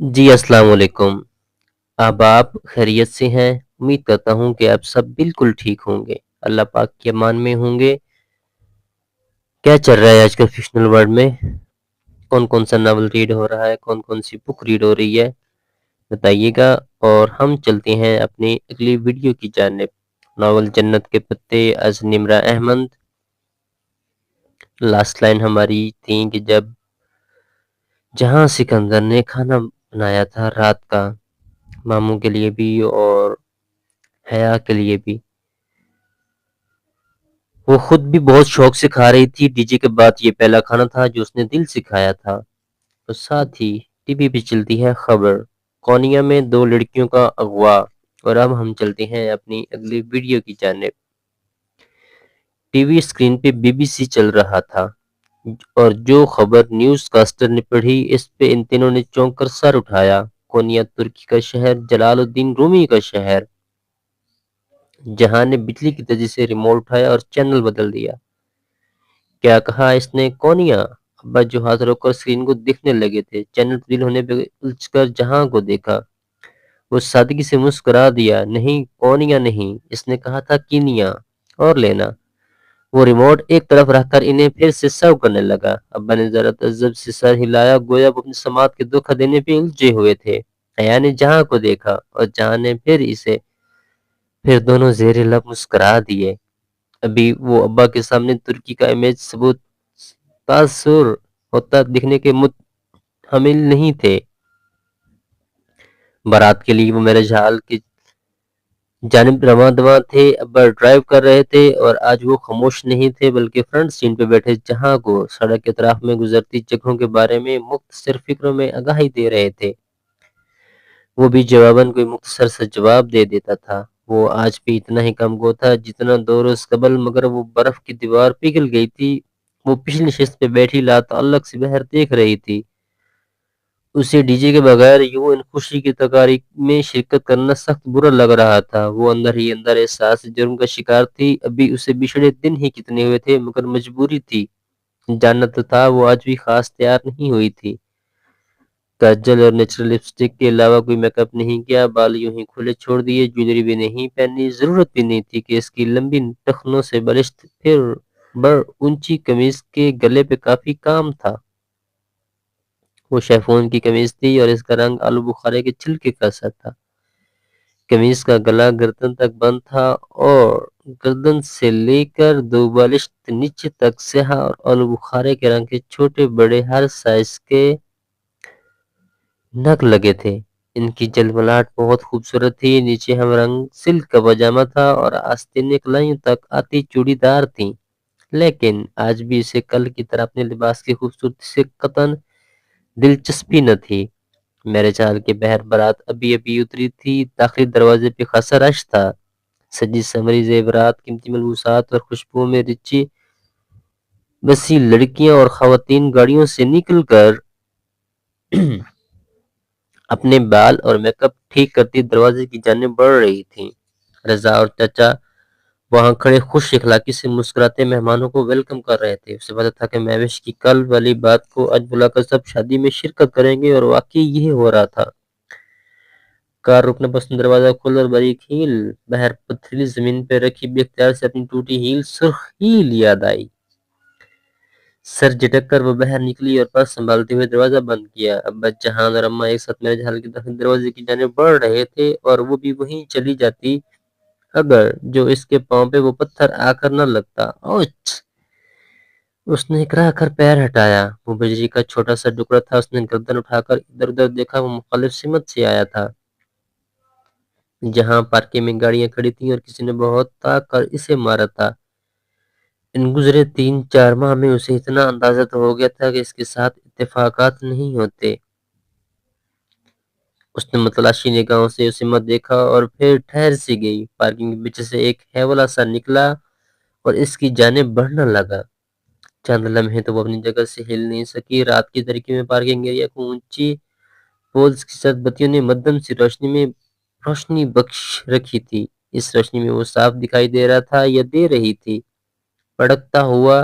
جی السلام علیکم۔ اب آپ خیریت سے ہیں؟ امید کرتا ہوں کہ آپ سب بالکل ٹھیک ہوں گے، اللہ پاک کے امان میں ہوں گے۔ کیا چل رہا ہے آج کل فکشنل ورلڈ میں؟ کون کون سا ناول ریڈ ہو رہا ہے؟ کون کون سی بک ریڈ ہو رہی ہے؟ بتائیے گا اور ہم چلتے ہیں اپنی اگلی ویڈیو کی جانب۔ ناول جنت کے پتے از نمرہ احمد۔ لاسٹ لائن ہماری تھی کہ جہاں سکندر نے کھانا بنایا تھا رات کا، ماموں کے لیے بھی اور حیا کے لیے بھی، وہ خود بھی بہت شوق سے کھا رہی تھی۔ ڈی جے کے بعد یہ پہلا کھانا تھا جو اس نے دل سے کھایا تھا۔ اور ساتھ ہی ٹی وی پہ چلتی ہے خبر، کونیا میں 2 لڑکیوں کا اغوا۔ اور اب ہم چلتے ہیں اپنی اگلی ویڈیو کی جانب۔ ٹی وی اسکرین پہ بی بی سی چل رہا تھا، اور جو خبر نیوز کاسٹر نے پڑھی اس پہ ان تینوں نے چونک کر سر اٹھایا۔ کونیا ترکی کا شہر، جلال الدین رومی کا شہر۔ جہاں نے بجلی کی تیزی سے ریموٹ اٹھایا اور چینل بدل دیا۔ کیا کہا اس نے؟ کونیا؟ ابا جو ہاتھ روک کر اسکرین کو دیکھنے لگے تھے، چینل تبدیل ہونے پہ الجھ کر جہاں کو دیکھا۔ وہ سادگی سے مسکرا دیا۔ نہیں کونیا نہیں، اس نے کہا تھا کینیا، اور لینا۔ وہ ریموٹ ایک طرف رکھ کر انہیں پھر سے سرو کرنے لگا۔ ابا نے ذرا تعجب سے سر ہلایا، گویا وہ اپنی سماعت کے دھوکہ دینے پہ الجھے ہوئے تھے۔ حیا نے جہاں کو دیکھا اور جہاں نے پھر دونوں زیر لب مسکرا دیے۔ ابھی وہ ابا کے سامنے ترکی کا امیج ثبوت تاثر ہوتا دکھنے کے متحمل نہیں تھے۔ بارات کے لیے وہ میرج ہال کی جانب رواں دواں تھے۔ ابا ڈرائیو کر رہے تھے اور آج وہ خاموش نہیں تھے بلکہ فرنٹ سیٹ پہ بیٹھے جہاں کو سڑک کے اطراف میں گزرتی جگہوں کے بارے میں مختصر فکروں میں آگاہی دے رہے تھے۔ وہ بھی جواباً کوئی مختصر سا جواب دے دیتا تھا۔ وہ آج بھی اتنا ہی کم گو تھا جتنا 2 روز قبل، مگر وہ برف کی دیوار پگھل گئی تھی۔ وہ پچھلی نشست پہ بیٹھی لاتعلق سی بہر دیکھ رہی تھی۔ اسے ڈی جے کے بغیر یوں ان خوشی کی تقاریب میں شرکت کرنا سخت برا لگ رہا تھا۔ وہ اندر ہی اندر احساس جرم کا شکار تھی۔ ابھی اسے بچھڑے دن ہی کتنے ہوئے تھے، مگر مجبوری تھی۔ جاننا تو تھا وہ آج بھی خاص تیار نہیں ہوئی تھی۔ کاجل اور نیچرل لپسٹک کے علاوہ کوئی میک اپ نہیں کیا، بال یوں ہی کھلے چھوڑ دیے، جویلری بھی نہیں پہنی، ضرورت بھی نہیں تھی کہ اس کی لمبی ٹخنوں سے بلشت پھر بڑ اونچی قمیض کے گلے پہ کافی کام تھا۔ وہ شیفون کی قمیض تھی اور اس کا رنگ آلو بخارے کے چھلکے کا سا تھا۔ قمیض کا گلا گردن تک بند تھا اور گردن سے لے کر 2 بالشت نیچے تک سیاہ اور آلو بخارے کے رنگ کے چھوٹے بڑے ہر سائز کے نگ لگے تھے۔ ان کی جلملاہٹ بہت خوبصورت تھی۔ نیچے ہم رنگ سلک کا پاجامہ تھا اور آستینیں کلائیوں تک آتی چوڑی دار تھیں، لیکن آج بھی اسے کل کی طرح اپنے لباس کی خوبصورتی سے قطعاً دلچسپی نہ تھی۔ میرج ہال کے باہر بارات ابھی ابھی اتری تھی۔ داخلی دروازے پہ خاصا رش تھا۔ سجی سنوری زیورات، قیمتی ملبوسات اور خوشبوؤں میں رچی بسی لڑکیاں اور خواتین گاڑیوں سے نکل کر اپنے بال اور میک اپ ٹھیک کرتی دروازے کی جانب بڑھ رہی تھیں۔ رضا اور چچا وہاں کھڑے خوش اخلاقی سے مسکراتے مہمانوں کو ویلکم کر رہے تھے۔ اسے پتا تھا کہ مہوش کی کل والی بات کو آج بلا کر سب شادی میں شرکت کریں گے، اور واقعی یہی ہو رہا تھا۔ کار رکنے پر دروازہ کھلا اور باریک ہیل باہر پتھریلی زمین پہ رکھی بے اختیار سے اپنی ٹوٹی ہیل، سرخ ہیل یاد آئی۔ سر جھٹک کر وہ باہر نکلی اور پرس سنبھالتے ہوئے دروازہ بند کیا۔ ابا جہان اور اماں ایک ساتھ میرج ہال کے داخلی دروازے کی جانب بڑھ رہے تھے، اور وہ بھی وہیں چلی جاتی اگر جو اس کے پاؤں پہ وہ پتھر آ کر نہ لگتا۔ اوچ! اس نے اکراہ کر پیر ہٹایا۔ وہ بجلی کا چھوٹا سا ٹکڑا تھا۔ اس نے گردن اٹھا کر ادھر ادھر دیکھا۔ وہ مخالف سمت سے آیا تھا، جہاں پارکنگ میں گاڑیاں کھڑی تھیں، اور کسی نے بہت تاک کر اسے مارا تھا۔ ان گزرے 3-4 ماہ میں اسے اتنا اندازہ تو ہو گیا تھا کہ اس کے ساتھ اتفاقات نہیں ہوتے۔ اس نے متلاشی نگاہوں سے اسے مت دیکھا اور پھر ٹھہر سی گئی۔ پارکنگ کے پیچھے سے ایک ہیولا سا نکلا اور اس کی جانب بڑھنا لگا۔ چند لمحے تو وہ اپنی جگہ سے ہل نہیں سکی۔ رات کی تاریکی میں پارکنگ ایریا کو اونچی پولز کی سرخ بتیوں نے مدھم سی روشنی میں روشنی بخش رکھی تھی۔ اس روشنی میں وہ صاف دکھائی دے رہا تھا، یا دے رہی تھی، بھڑکتا ہوا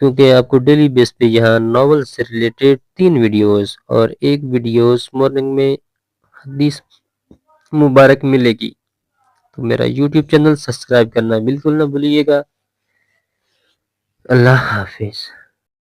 کیونکہ آپ کو ڈیلی بیس پہ یہاں ناول سے ریلیٹڈ 3 ویڈیوز اور ایک ویڈیوز مارننگ میں حدیث مبارک ملے گی۔ تو میرا یوٹیوب چینل سبسکرائب کرنا بالکل نہ بھولیے گا۔ اللہ حافظ۔